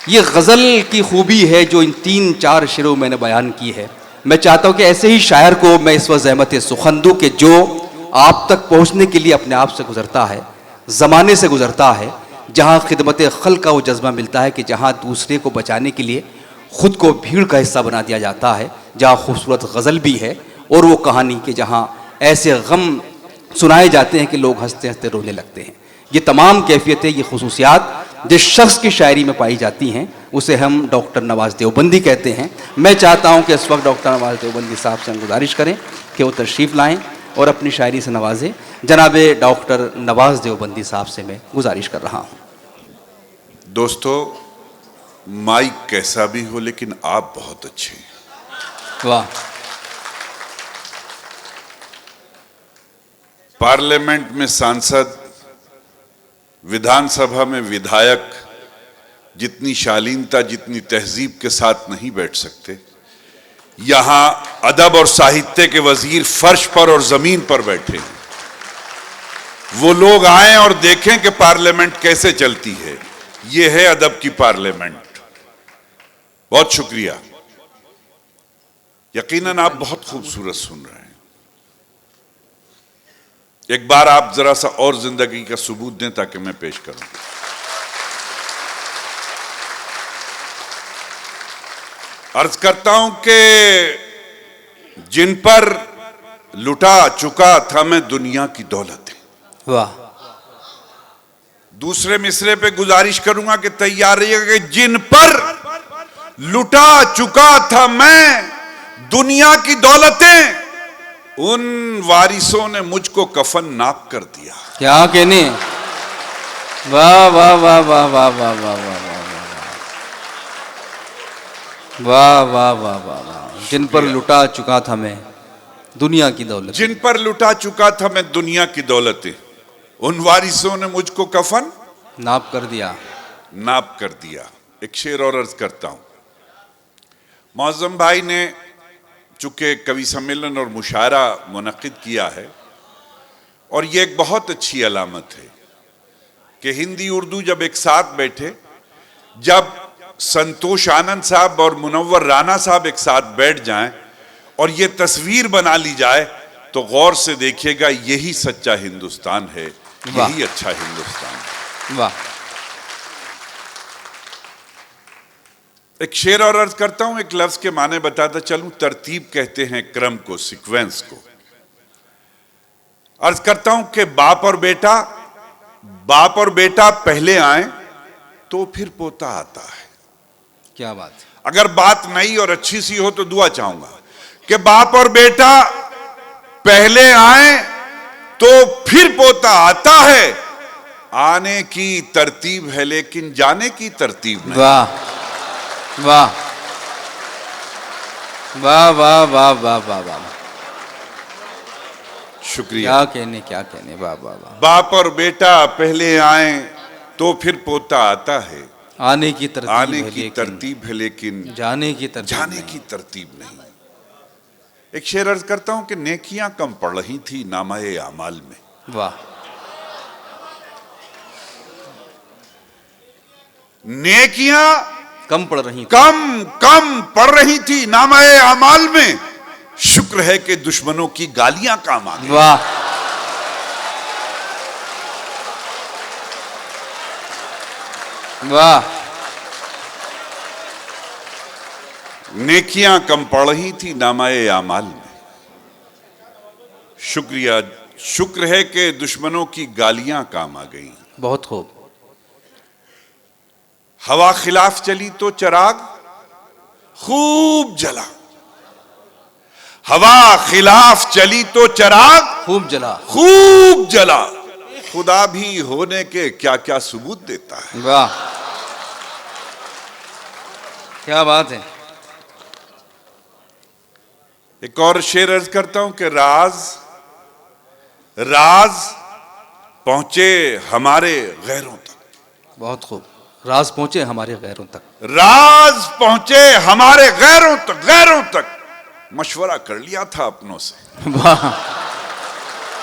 ये गज़ल की खूबी है जो इन 3-4 शेरों मैंने बयान की है। मैं चाहता हूँ कि ऐसे ही शायर को मैं इस वक्त ज़हमत सुखन दूँ कि जो आप तक पहुँचने के लिए अपने आप से गुज़रता है, ज़माने से गुज़रता है, जहाँ खिदमत खल्क़ का वो जज्बा मिलता है कि जहाँ दूसरे को बचाने के लिए ख़ुद को भीड़ का हिस्सा बना दिया जाता है, जहाँ खूबसूरत गज़ल भी है और वो कहानी कि जहाँ ऐसे गम सुनाए जाते हैं कि लोग हंसते हंसते रोने लगते हैं। ये तमाम कैफियतें, ये खुसूसियात जिस शख्स की शायरी में पाई जाती हैं उसे हम डॉक्टर नवाज़ देवबंदी कहते हैं। मैं चाहता हूं कि इस वक्त डॉक्टर नवाज़ देवबंदी साहब से हम गुजारिश करें कि वो तशरीफ़ लाएं और अपनी शायरी से नवाजें। जनाब डॉक्टर नवाज़ देवबंदी साहब से मैं गुजारिश कर रहा हूँ। दोस्तों, माइक कैसा भी हो लेकिन आप बहुत अच्छे हैं। वाह। पार्लियामेंट में सांसद, विधानसभा में विधायक जितनी शालीनता, जितनी तहजीब के साथ नहीं बैठ सकते, यहां अदब और साहित्य के वजीर फर्श पर और जमीन पर बैठे हैं। वो लोग आए और देखें कि पार्लियामेंट कैसे चलती है। ये है अदब की पार्लियामेंट। बहुत शुक्रिया। यकीनन आप बहुत खूबसूरत सुन रहे हैं। एक बार आप जरा सा और जिंदगी का सबूत दें ताकि मैं पेश करूं। अर्ज करता हूं कि जिन पर लुटा चुका था मैं दुनिया की दौलतें। वाह। दूसरे मिसरे पे गुजारिश करूंगा कि तैयार रहिएगा कि जिन पर लुटा चुका था मैं दुनिया की दौलतें, उन वारिसों ने मुझको कफन नाप कर दिया। क्या कहने। वाह वाह वाह वाह वाह वाह वाह वाह वाह वाह वाह वाह वाह। जिन पर लुटा चुका था मैं दुनिया की दौलत, जिन पर लुटा चुका था मैं दुनिया की दौलतें, उन वारिसों ने मुझको कफन नाप कर दिया। नाप कर दिया। एक शेर और अर्ज करता हूं। मौज़म भाई ने चूंकि कवि सम्मेलन और मुशायरा मुनक्किद किया है, और ये एक बहुत अच्छी अलामत है कि हिंदी उर्दू जब एक साथ बैठे, जब संतोष आनंद साहब और मुनव्वर राना साहब एक साथ बैठ जाएं और ये तस्वीर बना ली जाए, तो गौर से देखिएगा यही सच्चा हिंदुस्तान है, यही अच्छा हिंदुस्तान है। वाह। एक शेर और अर्ज करता हूं, एक लफ्ज के माने बताता चलूं। तरतीब कहते हैं क्रम को, सीक्वेंस को। अर्ज करता हूं कि बाप और बेटा पहले आए तो फिर पोता आता है। क्या बात। अगर बात नई और अच्छी सी हो तो दुआ चाहूंगा कि बाप और बेटा पहले आए तो फिर पोता आता है। आने की तरतीब है लेकिन जाने की तरतीब नहीं। वाह वाह वाह वाह वाह वाह वाह वाह। शुक्रिया। क्या कहने। वाह वाह वाह। बाप और बेटा पहले आए तो फिर पोता आता है। आने की तरतीब है लेकिन जाने की तरतीब नहीं। एक शेर अर्ज करता हूं कि नेकियां कम पड़ रही थी नामाए आमाल में। वाह। नेकियां कम पड़ रही कम पड़ रही थी नामाए आमाल में। शुक्र है कि दुश्मनों की गालियां काम आ गई। वाह वाह। नेकियां कम पड़ रही थी नामाए आमाल में। शुक्र है कि दुश्मनों की गालियां काम आ गई। बहुत खूब। हवा खिलाफ चली तो चराग खूब जला। हवा खिलाफ चली तो चराग खूब जला। खुदा भी होने के क्या क्या सबूत देता है। वाह क्या बात है। एक और शेर अर्ज करता हूं कि राज पहुंचे हमारे गैरों तक। बहुत खूब। राज पहुंचे हमारे गैरों तक। राज पहुंचे हमारे गैरों तक। मशवरा कर लिया था अपनों से। वाह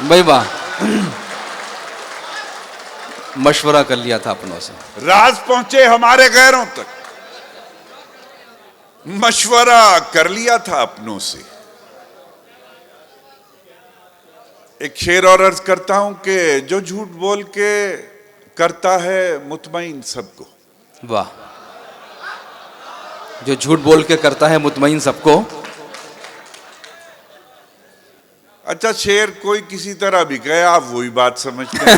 भाई वाह। मशवरा कर लिया था अपनों से। राज पहुंचे हमारे गैरों तक। मशवरा कर लिया था अपनों से। एक शेर और अर्ज करता हूं कि जो झूठ बोल के करता है मुतमईन सबको। वाह। जो झूठ बोल के करता है मुतमईन सबको। अच्छा, शेर कोई किसी तरह भी कहे, आप वही बात समझते हैं।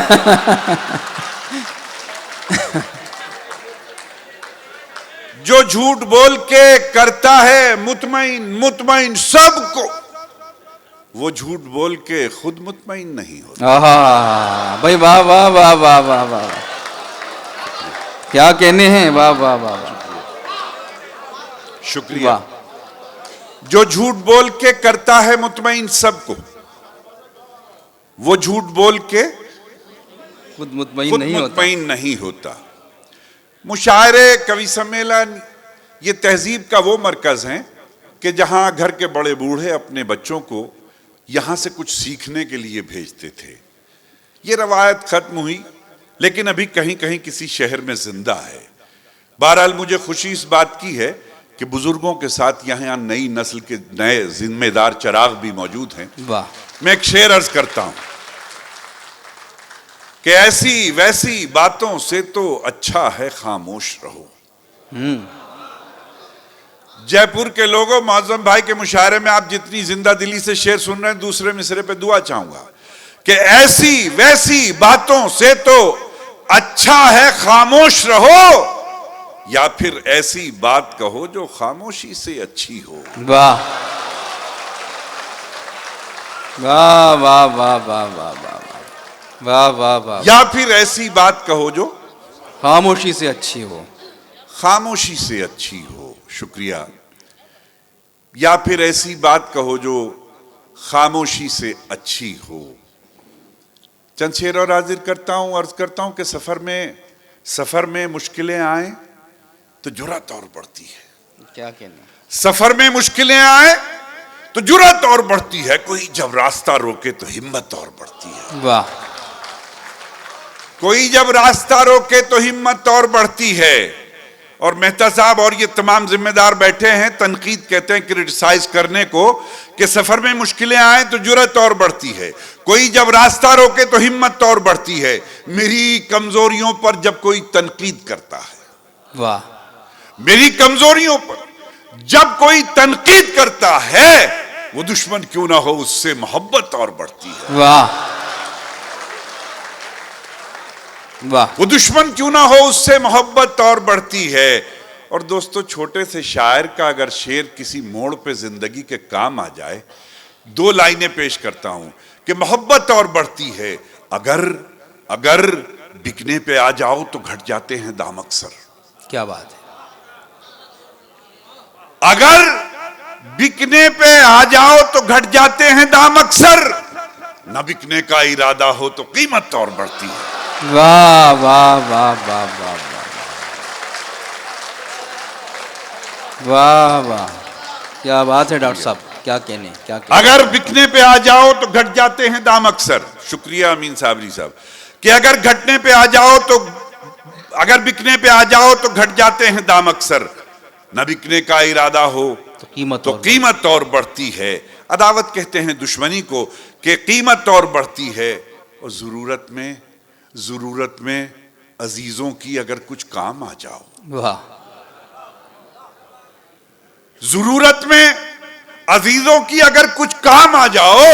जो झूठ बोल के करता है मुतमईन मुतमईन सबको, वो झूठ बोल के खुद मुतमईन नहीं होता। आहा भाई, वाह वाह वाह वाह वाह वाह, क्या कहने हैं, वाह वाह वाह वाह, शुक्रिया। जो झूठ बोल के करता है मुतमईन सबको, वो झूठ बोल के खुद मुतमईन नहीं होता। मुशायरे, कवि सम्मेलन, ये तहजीब का वो मरकज है कि जहां घर के बड़े बूढ़े अपने बच्चों को यहां से कुछ सीखने के लिए भेजते थे। ये रवायत खत्म हुई, लेकिन अभी कहीं कहीं किसी शहर में जिंदा है। बहरहाल मुझे खुशी इस बात की है कि बुजुर्गों के साथ यहाँ नई नस्ल के नए जिम्मेदार चिराग भी मौजूद हैं। वाह। मैं एक शेर अर्ज करता हूं कि ऐसी वैसी बातों से तो अच्छा है खामोश रहो। जयपुर के लोगों, मौजम भाई के मुशायरे में आप जितनी जिंदा दिली से शेर सुन रहे हैं, दूसरे मिसरे पे दुआ चाहूंगा कि ऐसी वैसी बातों से तो अच्छा है खामोश रहो, या फिर ऐसी बात कहो जो खामोशी से अच्छी हो। वाह वाह वाह वाह वाह वाह वाह वाह वाह वाह। या फिर ऐसी बात कहो जो खामोशी से अच्छी हो। खामोशी से अच्छी हो। शुक्रिया। या फिर ऐसी बात कहो जो खामोशी से अच्छी हो। चंद शेर और हाजिर करता हूं, अर्ज करता हूं कि सफर में मुश्किलें आए तो जुर्रत और बढ़ती है। क्या कहना। सफर में मुश्किलें आए तो जुर्रत और बढ़ती है, कोई जब रास्ता रोके तो हिम्मत और बढ़ती है। वाह। कोई जब रास्ता रोके तो हिम्मत और बढ़ती है। और मेहता साहब और ये तमाम जिम्मेदार बैठे हैं, तनकीद कहते हैं क्रिटिसाइज करने को, कि सफर में मुश्किलें आए तो जुर्रत और बढ़ती है, कोई जब रास्ता रोके तो हिम्मत और बढ़ती है, मेरी कमजोरियों पर जब कोई तनकीद करता है। वाह। मेरी कमजोरियों पर जब कोई तनकीद करता है, वो दुश्मन क्यों ना हो, उससे मोहब्बत और बढ़ती है। वाह वाह। वो दुश्मन क्यों ना हो, उससे मोहब्बत और बढ़ती है। और दोस्तों, छोटे से शायर का अगर शेर किसी मोड़ पे जिंदगी के काम आ जाए, दो लाइनें पेश करता हूं कि मोहब्बत और बढ़ती है, अगर बिकने पे आ जाओ तो घट जाते हैं दाम अक्सर। क्या बात है। अगर बिकने पे आ जाओ तो घट जाते हैं दाम अक्सर, न बिकने का इरादा हो तो कीमत और बढ़ती है। वाह वाह वाह वाह वाह वाह वाह, क्या बात है डॉक्टर साहब, क्या कहने, क्या कहने। अगर बिकने पे आ जाओ तो घट जाते हैं दाम अक्सर। शुक्रिया अमीन साबरी साहब। कि अगर घटने पे आ जाओ तो, अगर बिकने पे आ जाओ तो घट जाते हैं दाम अक्सर, न बिकने का इरादा हो तो कीमत और बढ़ती है। अदावत कहते हैं दुश्मनी को कि कीमत और बढ़ती है। और जरूरत में अजीजों की अगर कुछ काम आ जाओ, वाह, जरूरत में अजीजों की अगर कुछ काम आ जाओ,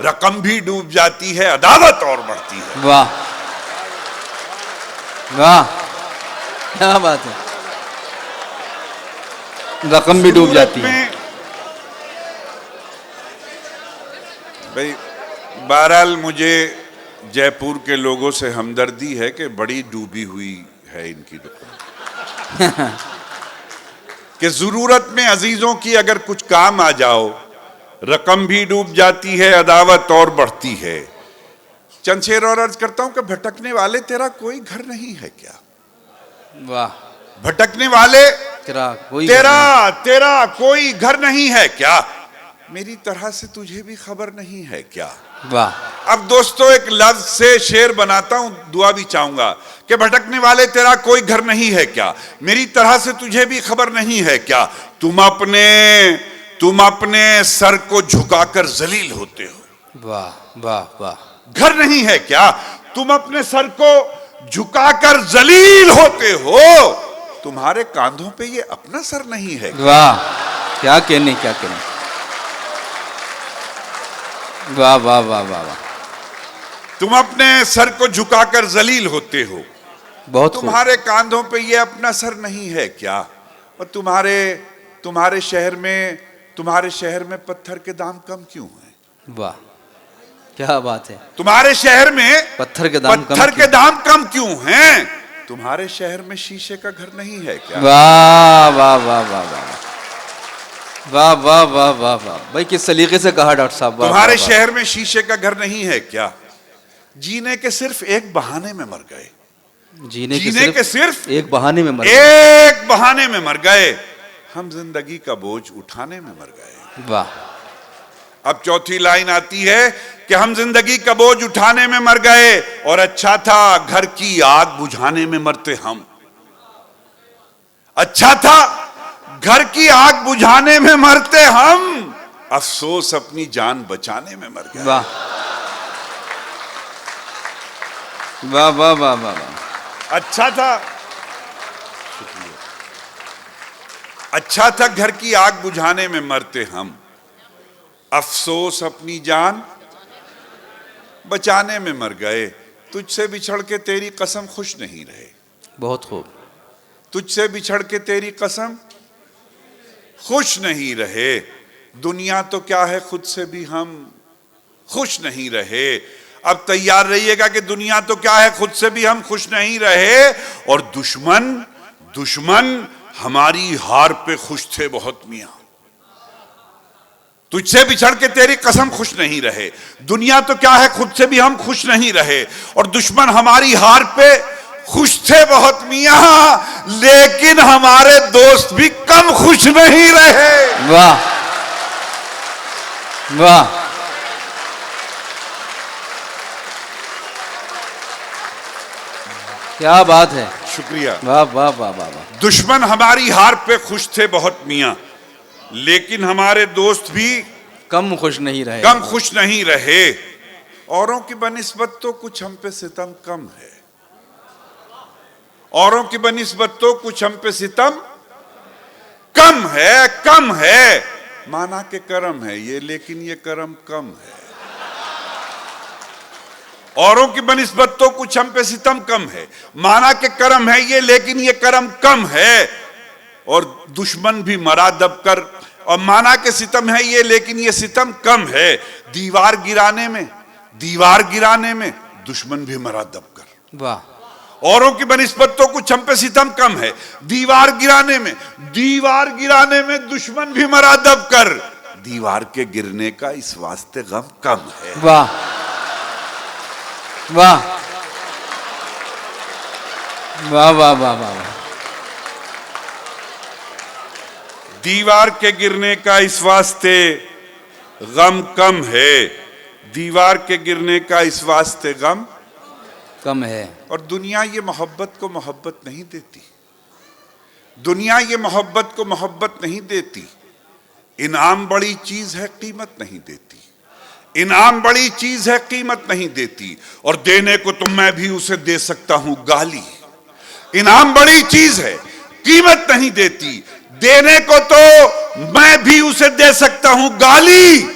रकम भी डूब जाती है, अदावत और बढ़ती है। वाह वाह, क्या बात है, रकम भी डूब जाती है। भाई बहरहाल मुझे जयपुर के लोगों से हमदर्दी है कि बड़ी डूबी हुई है इनकी रकम। कि जरूरत में अजीजों की अगर कुछ काम आ जाओ, रकम भी डूब जाती है, अदावत और बढ़ती है। चंद शेर और अर्ज करता हूं कि भटकने वाले तेरा कोई घर नहीं है क्या। वाह, भटकने वाले तेरा कोई घर नहीं है क्या, मेरी तरह से तुझे भी खबर नहीं है क्या। वाह। अब दोस्तों एक लफ्ज से शेर बनाता हूं, दुआ भी चाहूंगा कि भटकने वाले तेरा कोई घर नहीं है क्या, मेरी तरह से तुझे भी खबर नहीं है क्या, तुम अपने सर को झुकाकर जलील होते हो। वाह वाह वाह। घर नहीं है क्या, तुम अपने सर को झुकाकर जलील होते हो, तुम्हारे कांधों पे ये अपना सर नहीं है। वाह, क्या कहने क्या कहने। वाह वाह वाह वाह वाह। तुम अपने सर को झुकाकर जलील होते हो, बहुत तुम्हारे कांधों पे ये अपना सर नहीं है क्या, और तुम्हारे शहर में पत्थर के दाम कम क्यों हैं। वाह, क्या बात है। तुम्हारे शहर में पत्थर के दाम कम क्यों हैं, तुम्हारे शहर में शीशे का घर नहीं है क्या। वाह वाह वाह वाह वाह वाह वाह वाह वाह वाह। भाई किस सलीके से कहा डॉक्टर साहब। तुम्हारे शहर में शीशे का घर नहीं है क्या, जीने के सिर्फ एक बहाने में मर गए, जीने के सिर्फ एक बहाने में मर गए, हम जिंदगी का बोझ उठाने में मर गए। वाह। अब चौथी लाइन आती है कि हम जिंदगी का बोझ उठाने में मर गए, और अच्छा था घर की आग बुझाने में मरते हम। अच्छा था घर की आग बुझाने में मरते हम, अफसोस अपनी जान बचाने में मर गए। वाह वाह वाह वाह वाह वाह। अच्छा था घर की आग बुझाने में मरते हम, अफसोस अपनी जान बचाने में मर गए। तुझसे बिछड़ के तेरी कसम खुश नहीं रहे। बहुत खूब। तुझसे बिछड़ के तेरी कसम खुश नहीं रहे, दुनिया तो क्या है खुद से भी हम खुश नहीं रहे। अब तैयार रहिएगा कि दुनिया तो क्या है खुद से भी हम खुश नहीं रहे, और दुश्मन हमारी हार पे खुश थे बहुत मियां। तुझसे बिछड़ के तेरी कसम खुश नहीं रहे, दुनिया तो क्या है खुद से भी हम खुश नहीं रहे, और दुश्मन हमारी हार पे खुश थे बहुत मियां, लेकिन हमारे दोस्त भी कम खुश नहीं रहे। वाह वाह। क्या बात है। शुक्रिया। वाह वाह वाह वाह वाह। दुश्मन हमारी हार पे खुश थे बहुत मियां, लेकिन हमारे दोस्त भी कम खुश नहीं रहे। औरों की बनिस्बत तो कुछ हम पे सितम कम है, औरों की बनिस्बत तो कुछ हम पे सितम कम है, माना के करम है ये, लेकिन ये करम कम है। औरों की बनिस्बत तो कुछ हम पे सितम कम है, माना के करम है ये, लेकिन ये करम कम है, और दुश्मन भी मरा दबकर, और माना के सितम है ये, लेकिन ये सितम कम है। दीवार गिराने में दुश्मन भी मरा दबकर। वाह। औरों की बनिस्बत तो कुछ हम पे सितम कम है, दीवार गिराने में दुश्मन भी मरा दबकर, दीवार के गिरने का इस वास्ते गम कम है। वाह वाह वाह वाह वाह वाह। दीवार के गिरने का इस वास्ते गम कम है, दीवार के गिरने का इस वास्ते गम कम है। और दुनिया ये मोहब्बत को मोहब्बत नहीं देती, दुनिया ये मोहब्बत को मोहब्बत नहीं देती। इनाम बड़ी चीज है कीमत नहीं देती, इनाम बड़ी चीज है कीमत नहीं देती, और देने को तो मैं भी उसे दे सकता हूं गाली। इनाम बड़ी चीज है कीमत नहीं देती, देने को तो मैं भी उसे दे सकता हूं गाली,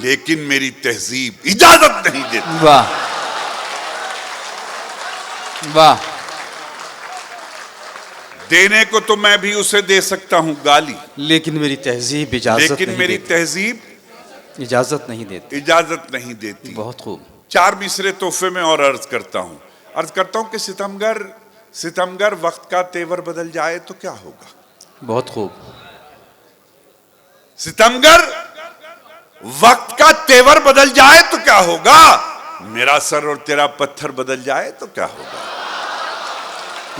लेकिन मेरी तहजीब इजाजत नहीं देती। वाह वाह। देने को तो मैं भी उसे दे सकता हूं गाली, लेकिन मेरी तहजीब इजाजत नहीं देती। बहुत खूब। 4 मिसरे तोहफे में और अर्ज करता हूं कि सितमगर वक्त का तेवर बदल जाए तो क्या होगा। बहुत खूब। सितमगर वक्त का तेवर बदल जाए तो क्या होगा, मेरा सर और तेरा पत्थर बदल जाए तो क्या होगा।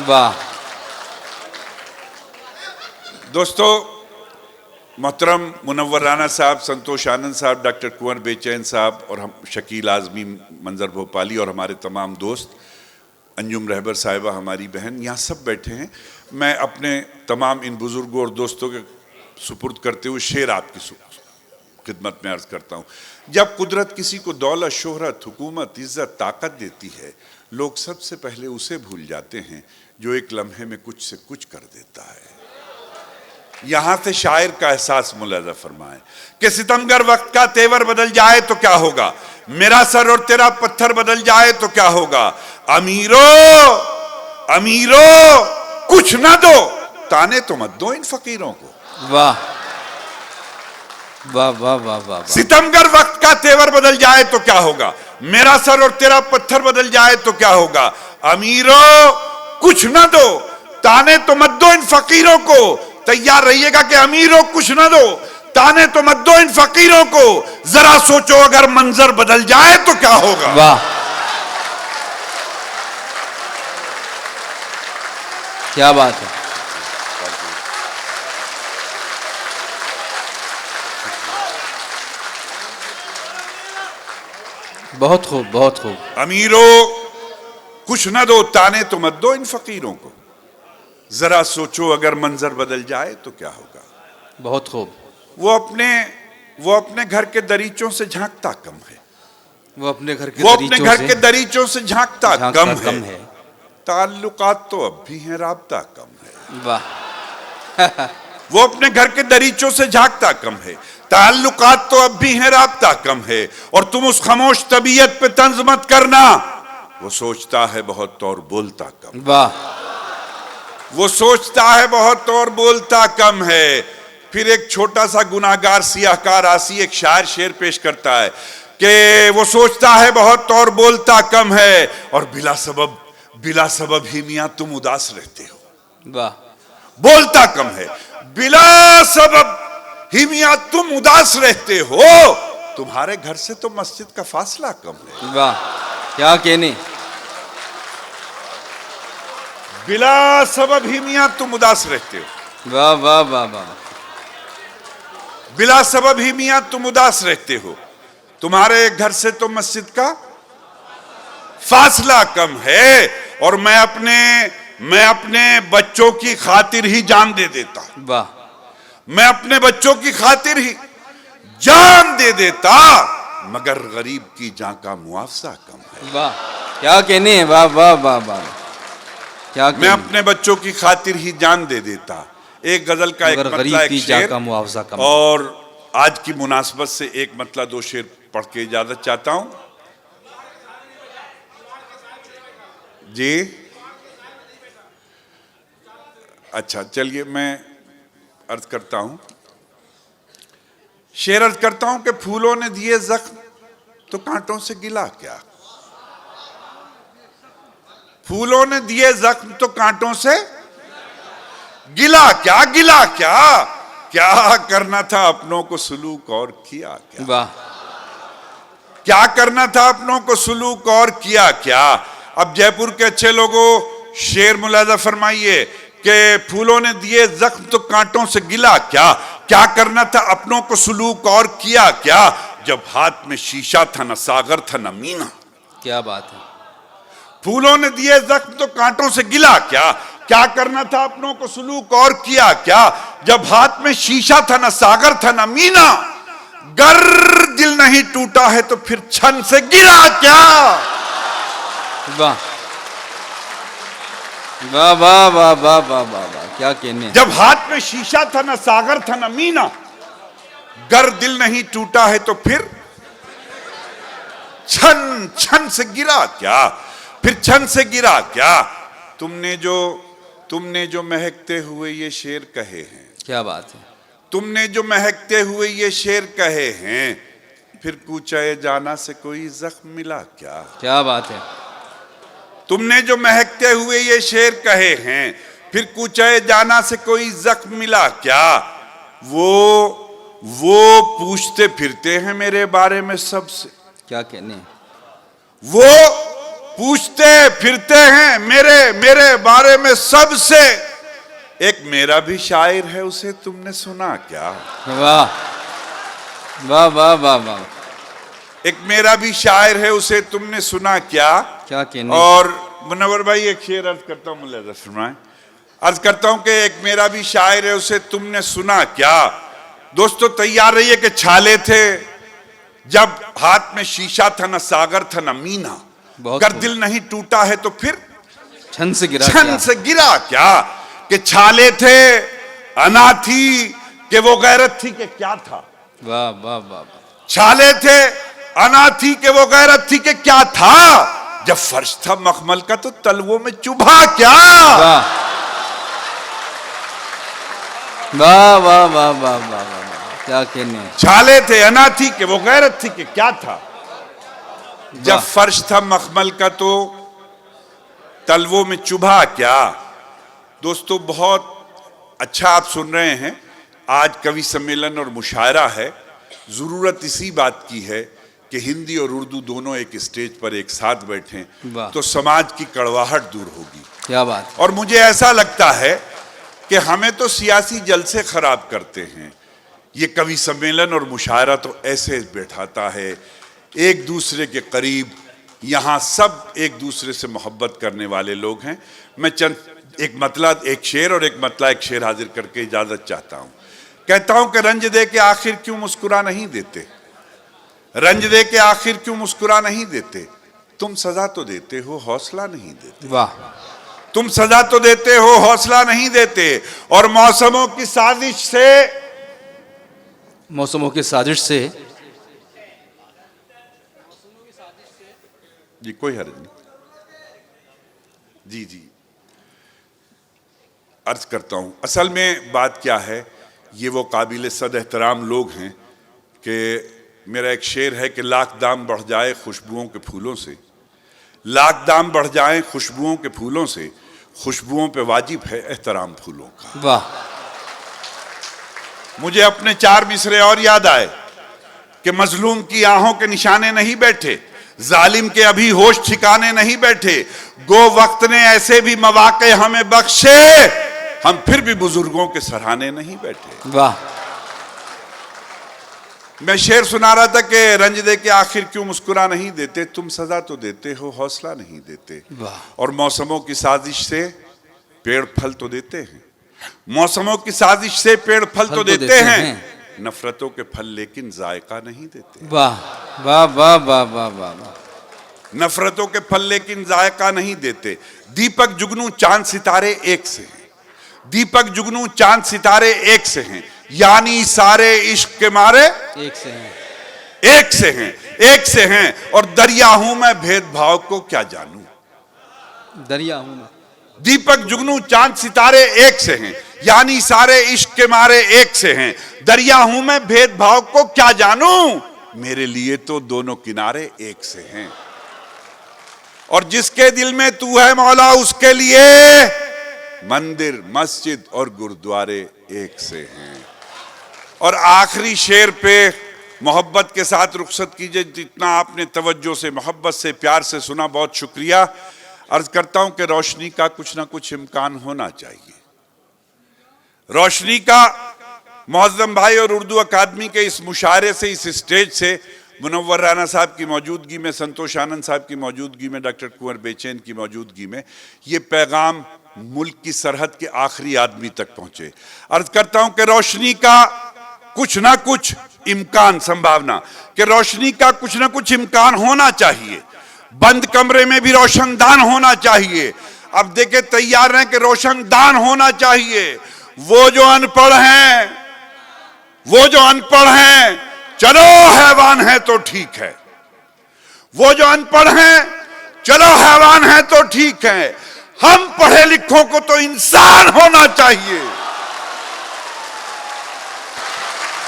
वाह। दोस्तों मोहतरम मुनव्वर राना साहब, संतोष आनंद साहब, डॉक्टर कुंवर बेचैन साहब और हम शकील आज़मी, मंजर भोपाली और हमारे तमाम दोस्त, अंजुम रहबर साहिबा हमारी बहन, यहाँ सब बैठे हैं। मैं अपने तमाम इन बुज़ुर्गों और दोस्तों के सुपुर्द करते हुए शेर आपकी खिदमत में अर्ज़ करता हूँ। जब कुदरत किसी को दौलत, शोहरत, हुकूमत, इज़्ज़त, ताकत देती है, लोग सबसे पहले उसे भूल जाते हैं जो एक लम्हे में कुछ से कुछ कर देता है। यहां से शायर का एहसास मुलाजा फरमाए कि सितमगर वक्त का तेवर बदल जाए तो क्या होगा, मेरा सर और तेरा पत्थर बदल जाए तो क्या होगा। अमीरों अमीरों कुछ ना दो, ताने तो मत दो इन फकीरों को। वाह वाह वाह वाह वाह। सितमगर वक्त का तेवर बदल जाए तो क्या होगा, मेरा सर और तेरा पत्थर बदल जाए तो क्या होगा। अमीरों कुछ ना दो, ताने तो मत दो इन फकीरों को। तैयार रहिएगा कि अमीरों कुछ ना दो, ताने तो मत दो इन फकीरों को। जरा सोचो अगर मंजर बदल जाए तो क्या होगा। वाह, क्या बात है। बहुत खूब, बहुत खूब। अमीरों कुछ ना दो, ताने तो मत दो इन फकीरों को। जरा सोचो अगर मंजर बदल जाए तो क्या होगा। बहुत खूब। वो अपने घर के दरीचों से झांकता कम है। वो अपने घर के दरीचों से झांकता कम है। ताल्लुकात तो अब भी हैं, राब्ता कम है। वाह। वो अपने घर के दरीचों से झांकता कम है, ताल्लुकात तो अब भी हैं, राब्ता कम है। और तुम उस खामोश तबीयत पे तंज मत करना, वो सोचता है बहुत और बोलता कम। वाह। वो सोचता है बहुत और बोलता कम है। फिर एक छोटा सा गुनाहगार सियाहकार आसी एक शायर शेर पेश करता है कि वो सोचता है बहुत और बोलता कम है, और बिला सबब ही मियां तुम उदास रहते हो। वाह। बोलता कम है, बिला सबब ही मियां तुम उदास रहते हो। तुम्हारे घर से तो मस्जिद का फासला कम है। वाह, क्या कहने। बिला सबब ही मियां तुम उदास रहते हो। वाह वाह वाह वाह। बिला सबब ही मियां तुम उदास रहते हो। तुम्हारे घर से तो मस्जिद का फासला कम है, और मैं अपने बच्चों की खातिर ही जान दे देता। वाह। मैं अपने बच्चों की खातिर ही जान दे देता, मगर गरीब की जान का मुआवजा कम है। वाह, क्या कहने। वाह वाह वाह वाह, क्या कहने। मैं अपने बच्चों की खातिर ही जान दे देता। एक गजल का एक मतला, एक शेर का मुआवजा कम। और आज की मुनासबत से एक मतला दो शेर पढ़ के इजाजत चाहता हूं जी। अच्छा चलिए, मैं अर्ज करता हूं, शेर अर्ज करता हूं कि फूलों ने दिए जख्म तो कांटों से गिला क्या। फूलों ने दिए जख्म तो कांटों से गिला क्या। गिला क्या, क्या करना था अपनों को सुलूक और किया क्या। वाह। क्या करना था अपनों को सुलूक और किया क्या। अब जयपुर के अच्छे लोगों, शेर मुलाजा फरमाइए कि फूलों ने दिए जख्म तो कांटों से गिला क्या। क्या करना था अपनों को सुलूक और किया क्या। जब हाथ में शीशा था न सागर था न मीना। क्या बात है। फूलों ने दिए जख्म तो कांटों से गिला क्या। क्या करना था अपनों को सुलूक और किया क्या। जब हाथ में शीशा था न सागर था न मीना। गर दिल नहीं टूटा है तो फिर छन से गिरा क्या। वाह वाह वाह वाह वाह वाह वाह वाह, क्या कहने। जब हाथ में शीशा था न सागर था न मीना। गर दिल नहीं टूटा है तो फिर छन छन से गिरा क्या। फिर छन से गिरा क्या। तुमने जो महकते हुए ये शेर कहे हैं। क्या बात है। तुमने जो महकते हुए ये शेर कहे हैं, फिर कूचाए जाना से कोई जख्म मिला क्या। क्या बात है। तुमने जो महकते हुए ये शेर कहे हैं, फिर कूचाए जाना से कोई जख्म मिला क्या। वो पूछते फिरते हैं मेरे बारे में सबसे। क्या कहने। वो पूछते फिरते हैं मेरे बारे में सबसे। एक मेरा भी शायर है, उसे तुमने सुना क्या? वाह वाह वाह वाह वाह, एक मेरा भी शायर है, उसे तुमने सुना क्या? क्या कहने। और मुनव्वर भाई एक शेर अर्ज करता हूं, मुझे सुनाए। अर्ज करता हूं कि एक मेरा भी शायर है, उसे तुमने सुना क्या? दोस्तों तैयार रहिए कि छाले थे जब हाथ में शीशा था, न सागर था न मीना। अगर दिल नहीं टूटा है तो फिर छन से गिरा छन से गिरा क्या? कि छाले थे अना थी कि वो गैरत थी कि क्या था? वाह वाह वाह वाह, छाले थे अना थी कि वो गैरत थी कि क्या था? जब फर्श था मखमल का तो तलवों में चुभा क्या? वाह वाह वाह वाह वाह वाह, क्या कहने। छाले थे अना थी कि वो गैरत थी कि क्या था? जब फर्श था मखमल का तो तलवों में चुभा क्या? दोस्तों बहुत अच्छा आप सुन रहे हैं। आज कवि सम्मेलन और मुशायरा है। जरूरत इसी बात की है कि हिंदी और उर्दू दोनों एक स्टेज पर एक साथ बैठें तो समाज की कड़वाहट दूर होगी। क्या बात। और मुझे ऐसा लगता है कि हमें तो सियासी जलसे खराब करते हैं, ये कवि सम्मेलन और मुशायरा तो ऐसे बैठाता है एक दूसरे के करीब। यहाँ सब एक दूसरे से मोहब्बत करने वाले लोग हैं। मैं चंद एक मतला एक शेर और एक मतला एक शेर हाजिर करके इजाजत चाहता हूँ। कहता हूँ कि रंज दे के आखिर क्यों मुस्कुरा नहीं देते, रंज दे के आखिर क्यों मुस्कुरा नहीं देते? तुम सजा तो देते हो, हौसला नहीं देते। वाह, तुम सजा तो देते हो, हौसला नहीं देते। और मौसमों की साजिश से, मौसमों की साजिश से, जी कोई हर्ज नहीं, जी जी अर्ज करता हूं। असल में बात क्या है, ये वो काबिल सद एहतराम लोग हैं कि मेरा एक शेर है कि लाख दाम बढ़ जाए खुशबुओं के फूलों से, लाख दाम बढ़ जाए खुशबुओं के फूलों से, खुशबुओं पे वाजिब है एहतराम फूलों का। वाह। मुझे अपने चार मिसरे और याद आए कि मजलूम की आहों के निशाने नहीं बैठे, जालिम के अभी होश ठिकाने नहीं बैठे, गो वक्त ने ऐसे भी मौके हमें बख्शे, हम फिर भी बुजुर्गों के सराहने नहीं बैठे। वाह। मैं शेर सुना रहा था कि रंज दे के आखिर क्यों मुस्कुरा नहीं देते, तुम सजा तो देते हो, हौसला नहीं देते। और मौसमों की साजिश से पेड़ फल तो देते हैं, मौसमों की साजिश से पेड़ फल तो देते हैं, नफरतों के फल लेकिन जायका नहीं देते। वाह वाह वाह वाह वाह वाह। नफरतों के फल लेकिन जायका नहीं देते। दीपक जुगनू चांद सितारे एक से हैं, दीपक जुगनू चांद सितारे एक से हैं, यानी सारे इश्क के मारे एक से हैं, एक से हैं, एक से हैं। और दरिया हूं मैं भेदभाव को क्या जानूं, दरिया हूं मैं। दीपक जुगनू चांद सितारे एक से हैं, यानी सारे इश्क के मारे एक से हैं। दरिया हूं मैं भेदभाव को क्या जानूं, मेरे लिए तो दोनों किनारे एक से हैं। और जिसके दिल में तू है मौला, उसके लिए मंदिर मस्जिद और गुरुद्वारे एक से हैं। और आखिरी शेर पे मोहब्बत के साथ रुखसत कीजिए। जितना आपने तवज्जो से, मोहब्बत से, प्यार से सुना, बहुत शुक्रिया। अर्ज करता हूं कि रोशनी का कुछ ना कुछ इम्कान होना चाहिए। रोशनी का मुअज़्ज़म भाई और उर्दू अकादमी के इस मुशायरे से, इस स्टेज से, मुनव्वर राना साहब की मौजूदगी में, संतोष आनंद साहब की मौजूदगी में, डॉक्टर कुंवर बेचैन की मौजूदगी में, ये पैगाम मुल्क की सरहद के आखिरी आदमी तक पहुंचे। अर्ज करता हूं कि रोशनी का कुछ ना कुछ इम्कान, संभावना कि रोशनी का कुछ ना कुछ इम्कान होना चाहिए। बंद कमरे में भी रोशनदान होना चाहिए। अब देखे तैयार रहें कि रोशनदान होना चाहिए। वो जो अनपढ़ हैं, वो जो अनपढ़ हैं, चलो हैवान है तो ठीक है। वो जो अनपढ़ हैं, चलो हैवान है तो ठीक है। हम पढ़े लिखों को तो इंसान होना चाहिए।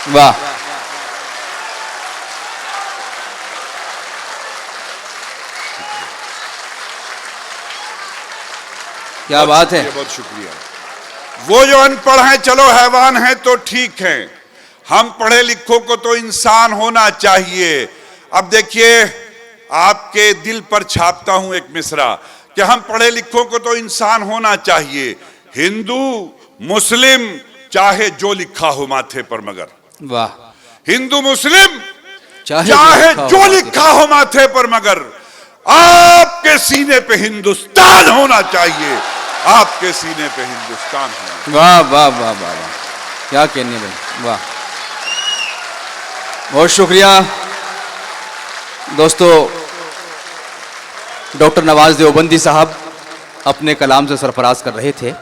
वाह। क्या बात है, बहुत शुक्रिया। वो जो अनपढ़ हैं, चलो हैवान है तो ठीक है। हम पढ़े लिखों को तो इंसान होना चाहिए। अब देखिए, आपके दिल पर छापता हूं एक मिसरा कि हम पढ़े लिखों को तो इंसान होना चाहिए। हिंदू मुस्लिम चाहे जो लिखा हो माथे पर मगर, वाह, हिंदू मुस्लिम चाहे चाहे जो लिखा हो माथे पर मगर, आपके सीने पे हिंदुस्तान होना चाहिए, आपके सीने पे हिंदुस्तान होना। वाह वाह वाह वाह वाह, क्या कहने भाई, वाह, बहुत शुक्रिया दोस्तों। डॉक्टर नवाज देवबंदी साहब अपने कलाम से सरफराज कर रहे थे।